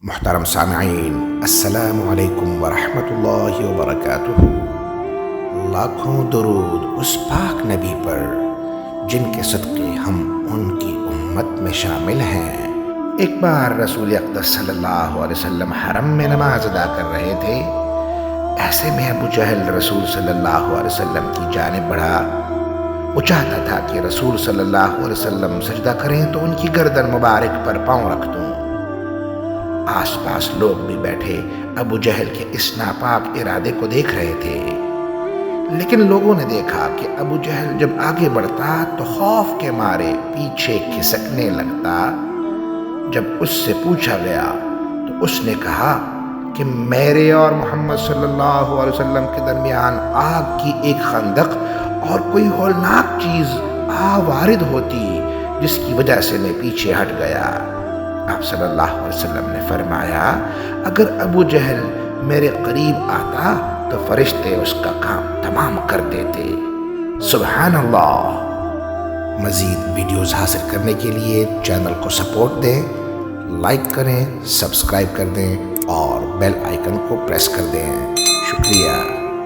محترم سامعین، السلام علیکم ورحمۃ اللہ وبرکاتہ۔ لاکھوں درود اس پاک نبی پر جن کے صدقے ہم ان کی امت میں شامل ہیں۔ ایک بار رسول اقدس صلی اللہ علیہ وسلم حرم میں نماز ادا کر رہے تھے۔ ایسے میں ابو جہل رسول صلی اللہ علیہ وسلم کی جانب بڑھا۔ وہ چاہتا تھا کہ رسول صلی اللہ علیہ وسلم سجدہ کریں تو ان کی گردن مبارک پر پاؤں رکھ دوں۔ آس پاس لوگ بھی بیٹھے ابو جہل کے اس ناپاک ارادے کو دیکھ رہے تھے، لیکن لوگوں نے دیکھا کہ ابو جہل جب آگے بڑھتا تو خوف کے مارے پیچھے کھسکنے لگتا۔ جب اس سے پوچھا گیا تو اس نے کہا کہ میرے اور محمد صلی اللہ علیہ وسلم کے درمیان آگ کی ایک خندق اور کوئی ہولناک چیز وارد ہوتی جس کی وجہ سے میں پیچھے ہٹ گیا۔ آپ صلی اللہ علیہ وسلم نے فرمایا، اگر ابو جہل میرے قریب آتا تو فرشتے اس کا کام تمام کر دیتے۔ سبحان اللہ۔ مزید ویڈیوز حاصل کرنے کے لیے چینل کو سپورٹ دیں، لائک کریں، سبسکرائب کر دیں اور بیل آئیکن کو پریس کر دیں۔ شکریہ۔